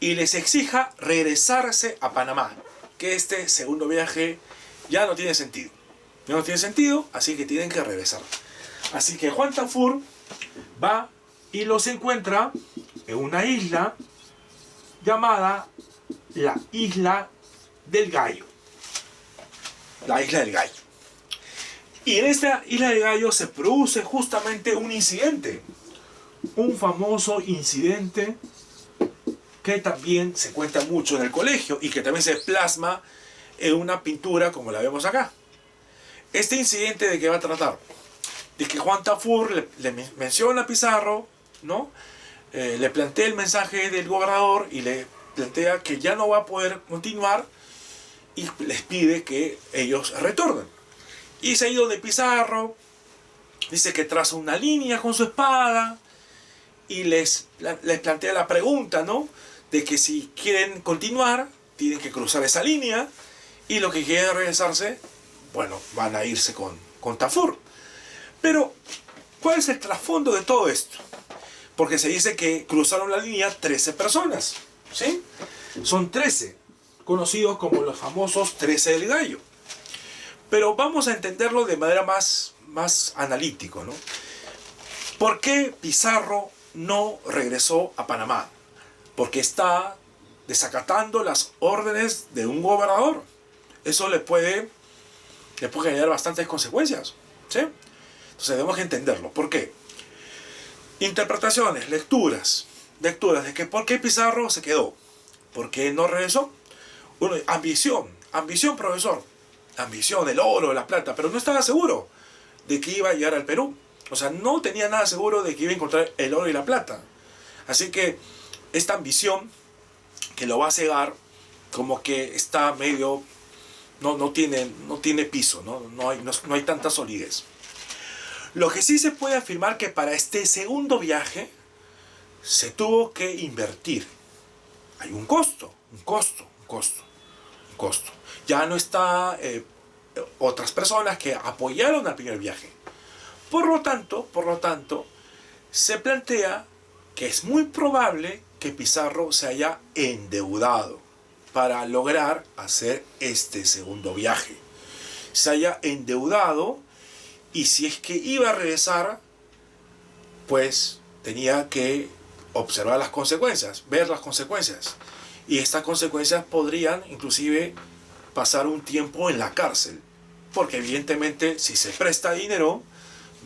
y les exija regresarse a Panamá, que este segundo viaje ya no tiene sentido. Así que tienen que regresar. Así que Juan Tafur va y los encuentra en una isla llamada la Isla del Gallo. La Isla del Gallo. Y en esta Isla del Gallo se produce justamente un incidente. Un famoso incidente que también se cuenta mucho en el colegio y que también se plasma en una pintura como la vemos acá. Este incidente, ¿de qué va a tratar? De que Juan Tafur le menciona a Pizarro, ¿no? Le plantea el mensaje del gobernador y le plantea que ya no va a poder continuar y les pide que ellos retornen. Y es ahí donde Pizarro dice que traza una línea con su espada y les plantea la pregunta, ¿no? De que si quieren continuar, tienen que cruzar esa línea, y los que quieren regresarse, bueno, van a irse con Tafur. Pero, ¿cuál es el trasfondo de todo esto? Porque se dice que cruzaron la línea 13 personas, ¿sí? Son 13, conocidos como los famosos 13 del Gallo. Pero vamos a entenderlo de manera más analítico, ¿no? ¿Por qué Pizarro no regresó a Panamá? Porque está desacatando las órdenes de un gobernador. Eso le puede generar bastantes consecuencias, ¿sí? Entonces debemos que entenderlo. ¿Por qué? Interpretaciones, lecturas de que ¿por qué Pizarro se quedó? ¿Por qué no regresó? Bueno, ambición, profesor. Ambición, del oro, de la plata, pero no estaba seguro de que iba a llegar al Perú. O sea, no tenía nada seguro de que iba a encontrar el oro y la plata. Así que esta ambición que lo va a cegar, como que está medio, no tiene piso, no hay tanta solidez. Lo que sí se puede afirmar que para este segundo viaje se tuvo que invertir. Hay un costo. Ya no está otras personas que apoyaron al primer viaje. Por lo tanto, se plantea que es muy probable que Pizarro se haya endeudado para lograr hacer este segundo viaje. Se haya endeudado, y si es que iba a regresar, pues tenía que observar las consecuencias, ver las consecuencias. Y estas consecuencias podrían inclusive pasar un tiempo en la cárcel, porque evidentemente si se presta dinero,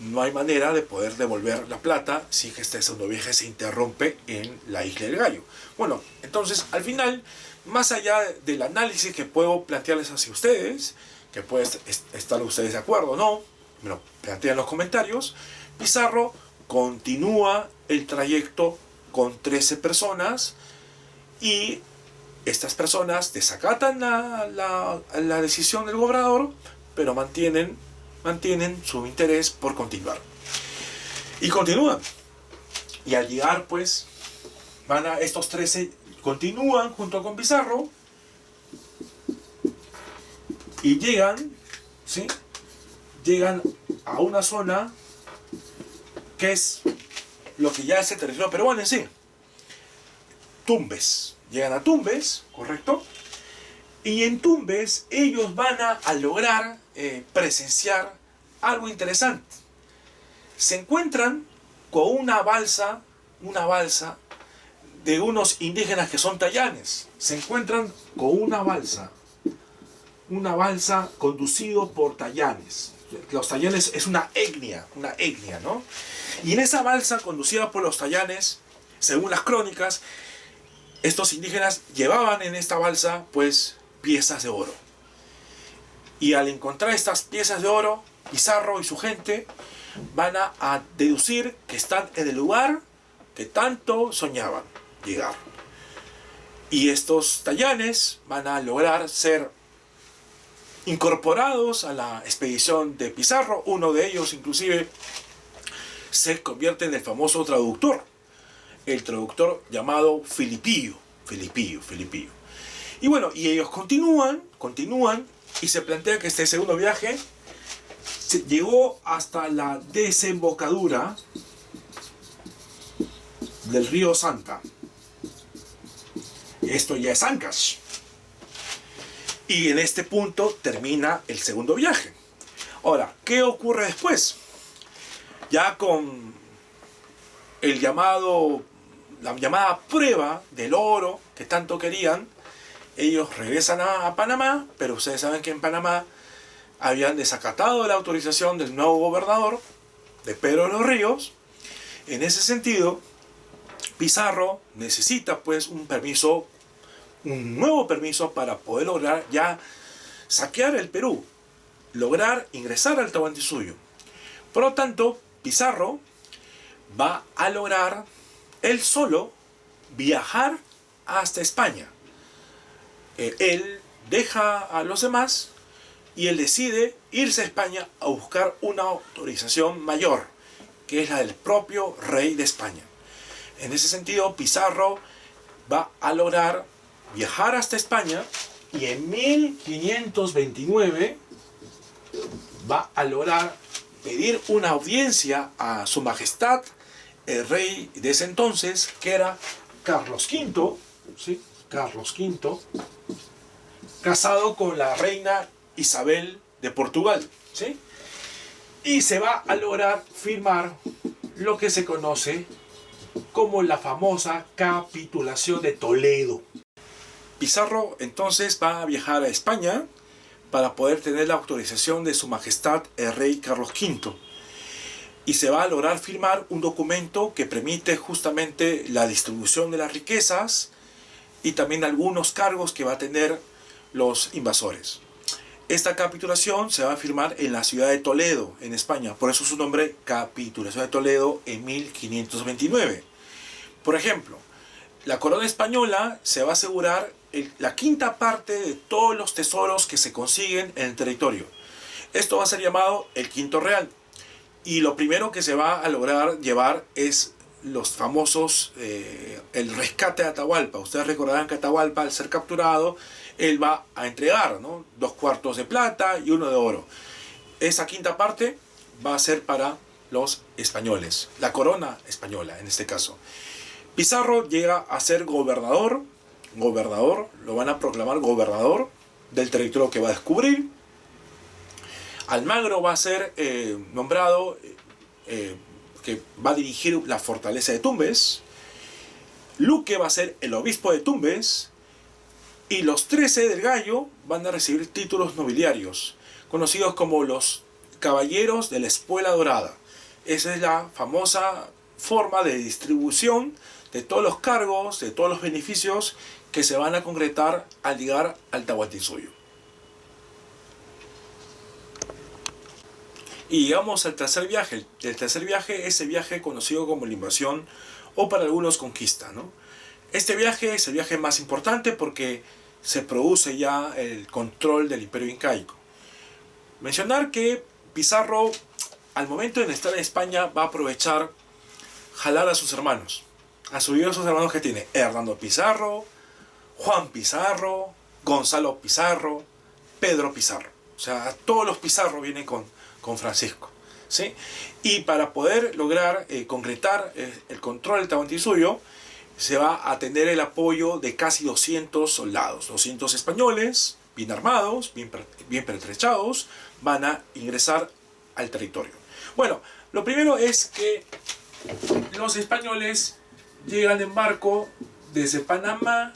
no hay manera de poder devolver la plata si es que este segundo viaje se interrumpe en la Isla del Gallo. Bueno, entonces al final, más allá del análisis que puedo plantearles hacia ustedes, que pueden estar ustedes de acuerdo o no, me lo plantean en los comentarios, Pizarro continúa el trayecto con 13 personas, y estas personas desacatan la decisión del gobernador, pero mantienen su interés por continuar. Y continúan. Y al llegar, pues, estos 13 continúan junto con Pizarro y llegan, ¿sí? Llegan a una zona que es lo que ya es el territorio peruano en sí. Tumbes. Llegan a Tumbes, ¿correcto? Y en Tumbes ellos van a lograr presenciar algo interesante. Se encuentran con una balsa de unos indígenas que son tayanes. Se encuentran con una balsa conducido por tayanes. Los tayanes es una etnia, ¿no? Y en esa balsa conducida por los tayanes, según las crónicas, estos indígenas llevaban en esta balsa, pues, piezas de oro. Y al encontrar estas piezas de oro, Pizarro y su gente van a deducir que están en el lugar que tanto soñaban llegar. Y estos tayanes van a lograr ser incorporados a la expedición de Pizarro. Uno de ellos inclusive se convierte en el famoso traductor, el traductor llamado Filipillo. Y bueno, y ellos continúan, y se plantea que este segundo viaje llegó hasta la desembocadura del río Santa. Esto ya es Ancash. Y en este punto termina el segundo viaje. Ahora, ¿qué ocurre después? Ya con el llamado la llamada prueba del oro que tanto querían, ellos regresan a Panamá, pero ustedes saben que en Panamá habían desacatado la autorización del nuevo gobernador, de Pedro de los Ríos. En ese sentido, Pizarro necesita pues un nuevo permiso para poder lograr ya saquear el Perú, lograr ingresar al Tahuantinsuyo. Por lo tanto, Pizarro va a lograr él solo viajar hasta España. Él deja a los demás y él decide irse a España a buscar una autorización mayor, que es la del propio rey de España. En ese sentido, Pizarro va a lograr viajar hasta España y en 1529 va a lograr pedir una audiencia a su majestad, el rey de ese entonces, que era Carlos V, ¿sí? Carlos V, casado con la reina Isabel de Portugal, ¿sí? Y se va a lograr firmar lo que se conoce como la famosa capitulación de Toledo. Pizarro entonces va a viajar a España para poder tener la autorización de su majestad el rey Carlos V. Y se va a lograr firmar un documento que permite justamente la distribución de las riquezas y también algunos cargos que va a tener los invasores. Esta capitulación se va a firmar en la ciudad de Toledo, en España. Por eso su nombre, Capitulación de Toledo, en 1529. Por ejemplo, la corona española se va a asegurar la quinta parte de todos los tesoros que se consiguen en el territorio. Esto va a ser llamado el Quinto Real. Y lo primero que se va a lograr llevar es los famosos, el rescate de Atahualpa. Ustedes recordarán que Atahualpa, al ser capturado, él va a entregar, ¿no?, 2 cuartos de plata y 1 de oro. Esa quinta parte va a ser para los españoles, la corona española en este caso. Pizarro llega a ser gobernador, lo van a proclamar gobernador del territorio que va a descubrir. Almagro va a ser nombrado, que va a dirigir la fortaleza de Tumbes. Luque va a ser el obispo de Tumbes. Y los 13 del Gallo van a recibir títulos nobiliarios, conocidos como los Caballeros de la Espuela Dorada. Esa es la famosa forma de distribución de todos los cargos, de todos los beneficios que se van a concretar al llegar al Tahuantinsuyo. Y llegamos al tercer viaje. El tercer viaje es el viaje conocido como la invasión o para algunos conquista, ¿no? Este viaje es el viaje más importante porque se produce ya el control del Imperio Incaico. Mencionar que Pizarro, al momento de estar en España, va a aprovechar jalar a sus hermanos. A sus diversos hermanos que tiene: Hernando Pizarro, Juan Pizarro, Gonzalo Pizarro, Pedro Pizarro. O sea, todos los Pizarro vienen con Francisco, ¿sí? Y para poder lograr concretar el control del Tahuantinsuyo, se va a tener el apoyo de casi 200 soldados, 200 españoles, bien armados, bien pertrechados, van a ingresar al territorio. Bueno, lo primero es que los españoles llegan en barco desde Panamá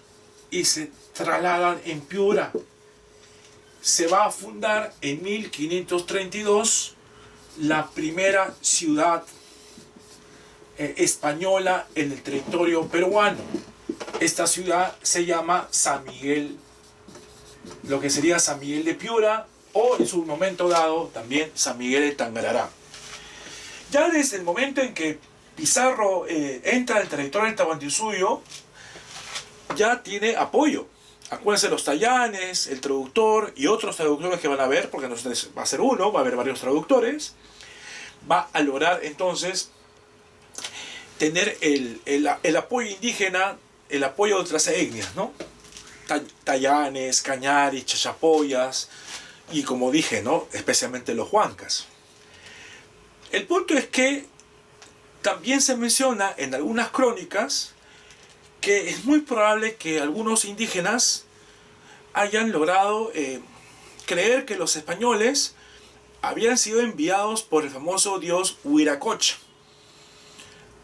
y se trasladan en Piura. Se va a fundar en 1532 la primera ciudad española en el territorio peruano. Esta ciudad se llama San Miguel, lo que sería San Miguel de Piura, o en su momento dado también San Miguel de Tangarará. Ya desde el momento en que Pizarro entra al territorio del Tahuantinsuyo, ya tiene apoyo. Acuérdense, los tallanes, el traductor y otros traductores que van a haber, porque no va a ser uno, va a haber varios traductores. Va a lograr entonces tener el apoyo indígena, el apoyo de otras etnias, ¿no? Tallanes, Cañaris, Chachapoyas y, como dije, ¿no?, especialmente los huancas. El punto es que también se menciona en algunas crónicas que es muy probable que algunos indígenas hayan logrado creer que los españoles habían sido enviados por el famoso dios Huiracocha.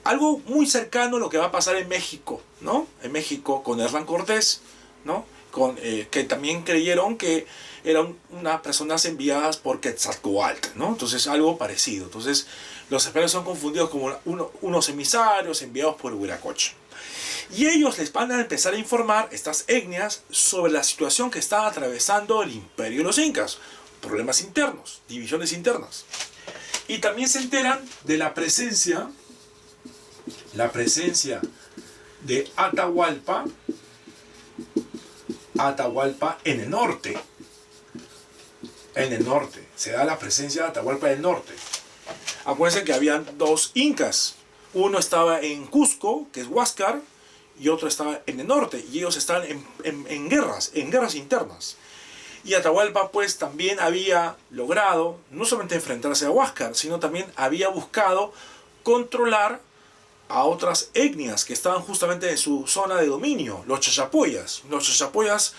Algo muy cercano a lo que va a pasar en México, ¿no? En México con Hernán Cortés, ¿no? Que también creyeron que eran unas personas enviadas por Quetzalcóatl, ¿no? Entonces algo parecido. Entonces los españoles son confundidos como unos emisarios enviados por Huiracocha. Y ellos les van a empezar a informar, estas etnias, sobre la situación que está atravesando el imperio de los incas. Problemas internos, divisiones internas. Y también se enteran de la presencia de Atahualpa en el norte. En el norte. Se da la presencia de Atahualpa en el norte. Acuérdense que habían dos incas. Uno estaba en Cusco, que es Huáscar, y otro estaba en el norte. Y ellos están en guerras internas. Y Atahualpa pues también había logrado no solamente enfrentarse a Huáscar, sino también había buscado controlar a otras etnias que estaban justamente en su zona de dominio, los Chachapoyas. Los Chachapoyas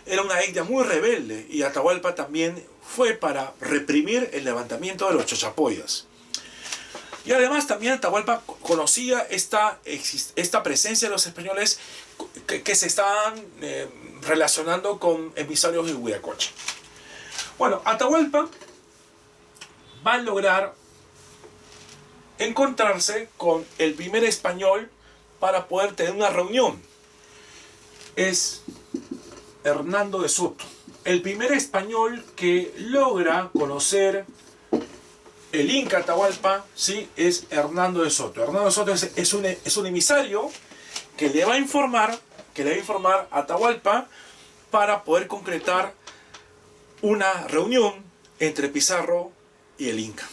era una etnia muy rebelde y Atahualpa también fue para reprimir el levantamiento de los Chachapoyas. Y además también Atahualpa conocía esta presencia de los españoles que se estaban relacionando con emisarios de Huiracocha. Bueno, Atahualpa va a lograr encontrarse con el primer español para poder tener una reunión. Es Hernando de Soto. El primer español que logra conocer el Inca Atahualpa, ¿sí?, es Hernando de Soto. Hernando de Soto es un emisario que le va a informar a Atahualpa para poder concretar una reunión entre Pizarro y el Inca.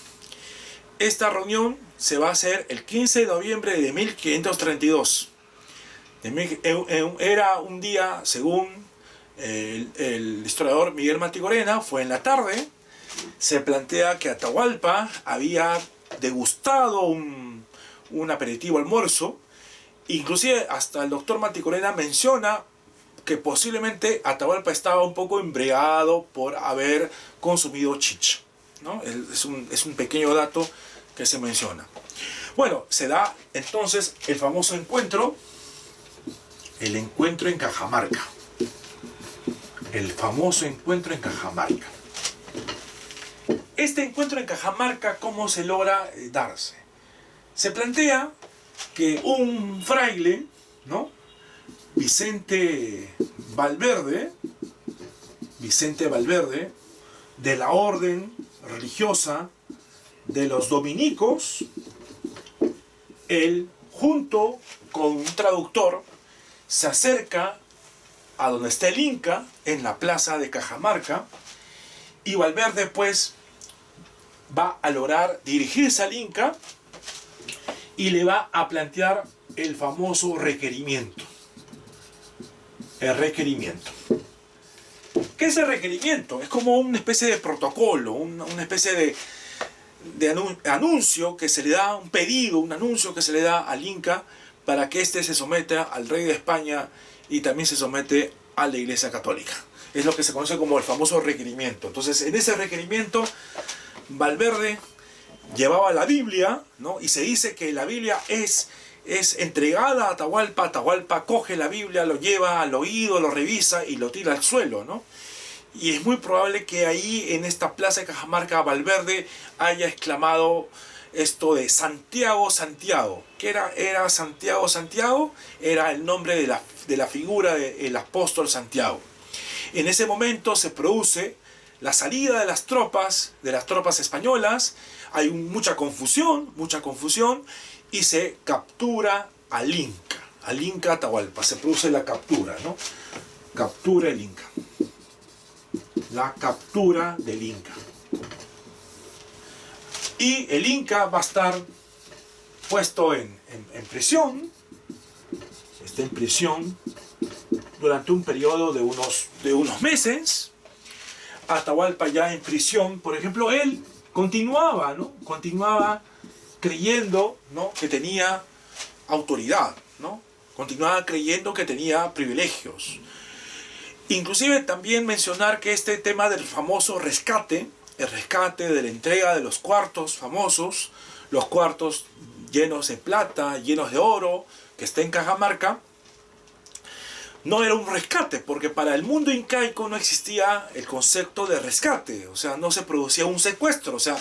Esta reunión se va a hacer el 15 de noviembre de 1532. Era un día, según el historiador Miguel Matigorena, fue en la tarde. Se plantea que Atahualpa había degustado un aperitivo almuerzo. Inclusive hasta el doctor Matigorena menciona que posiblemente Atahualpa estaba un poco embriagado por haber consumido chicha, ¿no? Es un pequeño dato que se menciona. Bueno, se da entonces el famoso encuentro, el encuentro en Cajamarca. El famoso encuentro en Cajamarca. Este encuentro en Cajamarca, ¿cómo se logra darse? Se plantea que un fraile, ¿no?, Vicente Valverde, de la orden religiosa de los dominicos, él, junto con un traductor, se acerca a donde está el Inca, en la plaza de Cajamarca, y Valverde pues va a lograr dirigirse al Inca y le va a plantear el famoso requerimiento. El requerimiento. ¿Qué es el requerimiento? Es como una especie de protocolo, una especie de anuncio que se le da, un pedido, un anuncio que se le da al Inca para que éste se someta al rey de España y también se somete a la Iglesia Católica. Es lo que se conoce como el famoso requerimiento. Entonces, en ese requerimiento, Valverde llevaba la Biblia, ¿no? Y se dice que la Biblia es entregada a Atahualpa. Atahualpa coge la Biblia, lo lleva al oído, lo revisa y lo tira al suelo, ¿no? Y es muy probable que ahí, en esta plaza de Cajamarca, Valverde haya exclamado esto de Santiago, Santiago. ¿Qué era Santiago, Santiago? Era el nombre de la figura del apóstol Santiago. En ese momento se produce la salida de las tropas españolas. Hay mucha confusión, y se captura al Inca Atahualpa. Se produce la captura, ¿no? Captura el Inca. La captura del Inca. Y el Inca va a estar puesto en prisión. Está en prisión durante un periodo de unos meses. Atahualpa ya en prisión, por ejemplo, él continuaba creyendo, ¿no?, que tenía autoridad, ¿no? Continuaba creyendo que tenía privilegios. Inclusive también mencionar que este tema del famoso rescate, el rescate de la entrega de los cuartos famosos, los cuartos llenos de plata, llenos de oro, que está en Cajamarca, no era un rescate, porque para el mundo incaico no existía el concepto de rescate, o sea, no se producía un secuestro, o sea,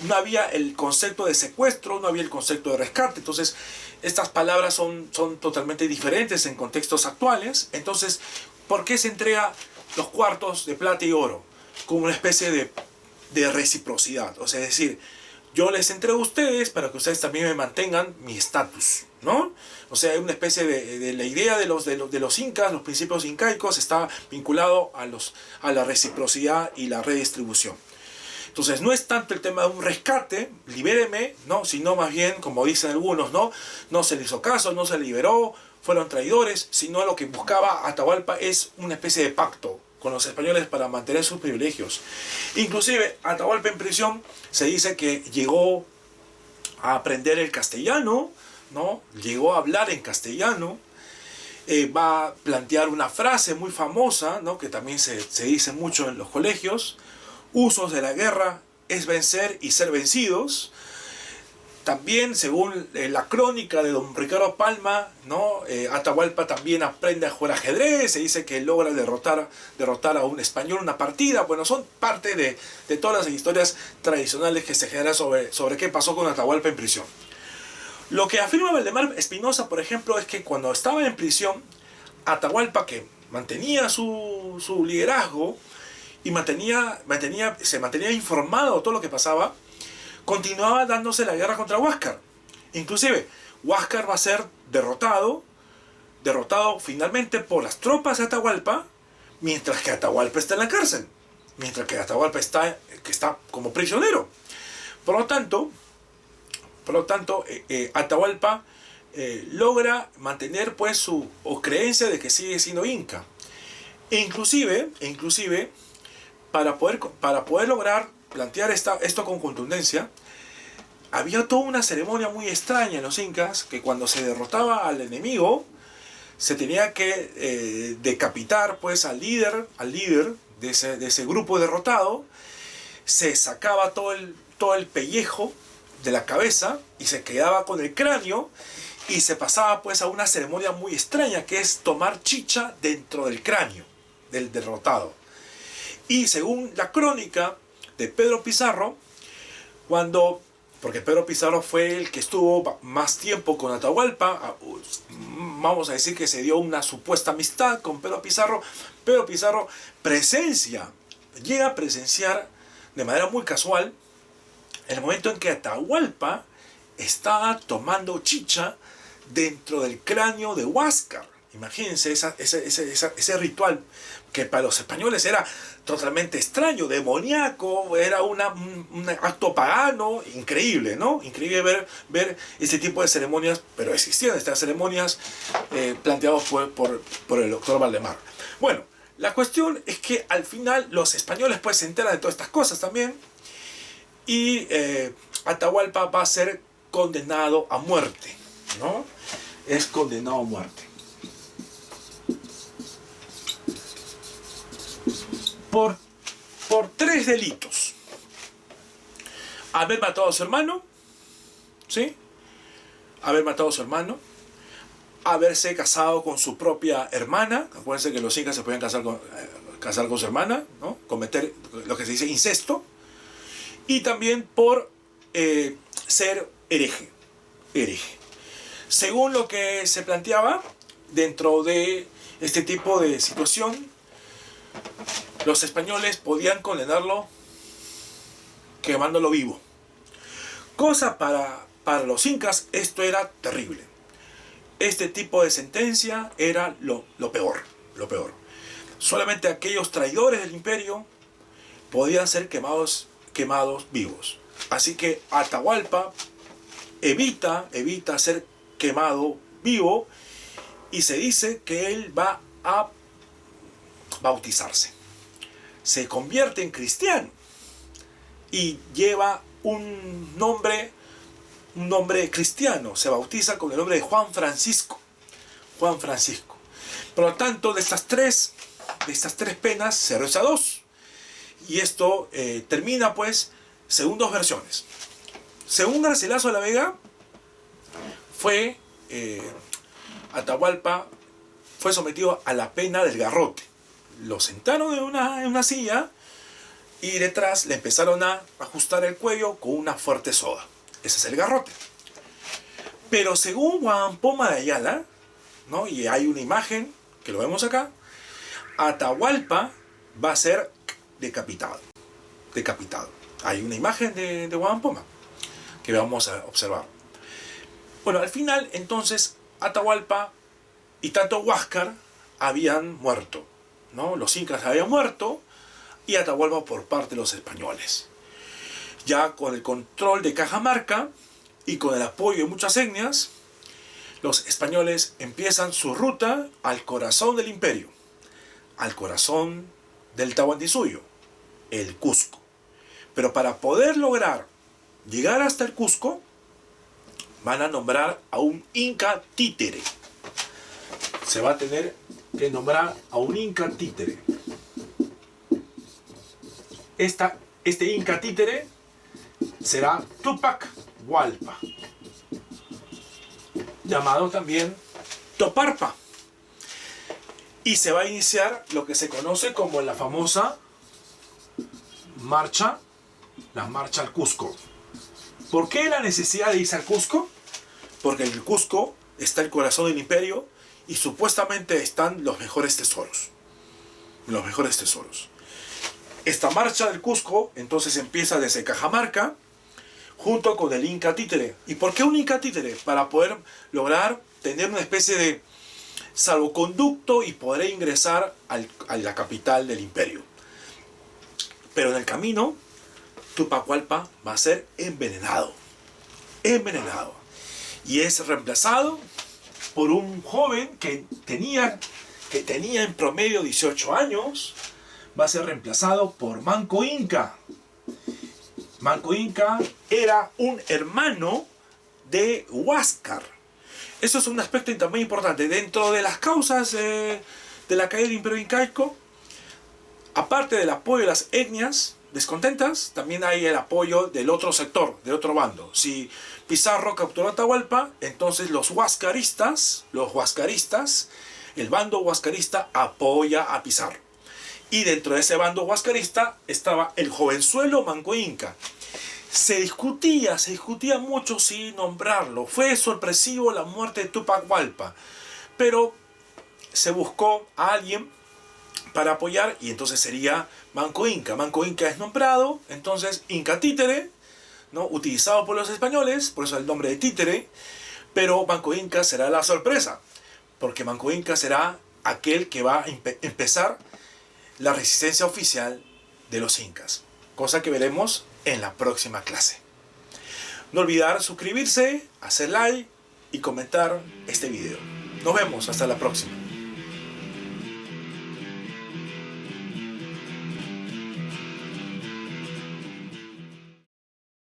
no había el concepto de secuestro, no había el concepto de rescate. Entonces, estas palabras son totalmente diferentes en contextos actuales. Entonces, ¿por qué se entrega los cuartos de plata y oro? Como una especie de reciprocidad, o sea, es decir, yo les entrego a ustedes para que ustedes también me mantengan mi estatus, ¿no? O sea, hay una especie de la idea de los incas, los principios incaicos, está vinculado a la reciprocidad y la redistribución. Entonces, no es tanto el tema de un rescate, libéreme, ¿no? Sino más bien, como dicen algunos, ¿no? No se le hizo caso, no se liberó, fueron traidores, sino lo que buscaba Atahualpa es una especie de pacto con los españoles para mantener sus privilegios. Inclusive, Atahualpa en prisión se dice que llegó a aprender el castellano, ¿no? Llegó a hablar en castellano, va a plantear una frase muy famosa, ¿no? Que también se dice mucho en los colegios: usos de la guerra es vencer y ser vencidos. También, según la crónica de don Ricardo Palma, ¿no? Atahualpa también aprende a jugar ajedrez, se dice que logra derrotar a un español en una partida. Bueno, son parte de todas las historias tradicionales que se generan sobre qué pasó con Atahualpa en prisión. Lo que afirma Valdemar Espinosa, por ejemplo, es que cuando estaba en prisión, Atahualpa, que mantenía su liderazgo y se mantenía informado de todo lo que pasaba, continuaba dándose la guerra contra Huáscar. Inclusive, Huáscar va a ser derrotado finalmente por las tropas de Atahualpa, mientras que Atahualpa está en la cárcel, mientras que Atahualpa está como prisionero. Por lo tanto, Atahualpa logra mantener pues su creencia de que sigue siendo inca. E inclusive, para poder lograr plantear esto con contundencia, había toda una ceremonia muy extraña en los incas, que cuando se derrotaba al enemigo, se tenía que decapitar pues al líder de ese grupo derrotado, se sacaba todo el pellejo de la cabeza y se quedaba con el cráneo, y se pasaba pues a una ceremonia muy extraña, que es tomar chicha dentro del cráneo del derrotado. Y según la crónica de Pedro Pizarro, porque Pedro Pizarro fue el que estuvo más tiempo con Atahualpa, vamos a decir que se dio una supuesta amistad con Pedro Pizarro llega a presenciar de manera muy casual el momento en que Atahualpa estaba tomando chicha dentro del cráneo de Huáscar. Imagínense ese ritual que para los españoles era totalmente extraño, demoníaco, era un acto pagano, increíble, ¿no? Increíble ver este tipo de ceremonias, pero existían estas ceremonias planteadas por el doctor Valdemar. Bueno, la cuestión es que al final los españoles pues se enteran de todas estas cosas también, y Atahualpa va a ser condenado a muerte, ¿no? Es condenado a muerte. Por 3 delitos: haber matado a su hermano, ¿sí? Haberse casado con su propia hermana. Acuérdense que los incas se podían casar con su hermana, ¿no? Cometer lo que se dice incesto. Y también por ser hereje. Según lo que se planteaba dentro de este tipo de situación, los españoles podían condenarlo quemándolo vivo. Cosa para los incas, esto era terrible. Este tipo de sentencia era lo peor. Solamente aquellos traidores del imperio podían ser quemados vivos. Así que Atahualpa evita ser quemado vivo, y se dice que él va a bautizarse. Se convierte en cristiano y lleva un nombre cristiano. Se bautiza con el nombre de Juan Francisco. Por lo tanto, de estas tres penas se reza 2. Y esto termina pues según 2 versiones. Según Garcilaso de la Vega, Atahualpa fue sometido a la pena del garrote. Lo sentaron en una silla y detrás le empezaron a ajustar el cuello con una fuerte soga. Ese es el garrote. Pero según Juan Poma de Ayala, ¿no? Y hay una imagen que lo vemos acá, Atahualpa va a ser decapitado. Decapitado. Hay una imagen de Juan Poma que vamos a observar. Bueno, al final, entonces, Atahualpa y tanto Huáscar habían muerto, ¿no? Los incas habían muerto y Atahualpa por parte de los españoles. Ya con el control de Cajamarca y con el apoyo de muchas etnias, los españoles empiezan su ruta al corazón del imperio, al corazón del Tahuantinsuyo, el Cusco. Pero para poder lograr llegar hasta el Cusco, van a nombrar a un inca títere. Se va a tener que nombrar a un inca títere. Este inca títere será Tupac Hualpa, llamado también Toparpa. Y se va a iniciar lo que se conoce como la famosa marcha al Cusco. ¿Por qué la necesidad de irse al Cusco? Porque en el Cusco está el corazón del imperio y supuestamente están los mejores tesoros. Los mejores tesoros. Esta marcha del Cusco entonces empieza desde Cajamarca junto con el Inca títere. ¿Y por qué un Inca títere? Para poder lograr tener una especie de salvoconducto y poder ingresar a la capital del imperio. Pero en el camino, Tupac Hualpa va a ser envenenado. Envenenado. Y es reemplazado por un joven que tenía en promedio 18 años. Va a ser reemplazado por Manco Inca. Manco Inca era un hermano de Huáscar. Eso es un aspecto también importante. Dentro de las causas de la caída del imperio incaico, aparte del apoyo de las etnias descontentas, también hay el apoyo del otro sector, del otro bando. Si Pizarro capturó a Atahualpa, entonces los huascaristas, el bando huascarista apoya a Pizarro. Y dentro de ese bando huascarista estaba el jovenzuelo Manco Inca. Se discutía mucho si nombrarlo. Fue sorpresivo la muerte de Tupac Hualpa, pero se buscó a alguien para apoyar y entonces sería Manco Inca. Manco Inca es nombrado, entonces Inca títere, ¿no? Utilizado por los españoles, por eso el nombre de títere, pero Manco Inca será la sorpresa, porque Manco Inca será aquel que va a empezar la resistencia oficial de los incas, cosa que veremos en la próxima clase. No olvidar suscribirse, hacer like y comentar este video. Nos vemos hasta la próxima.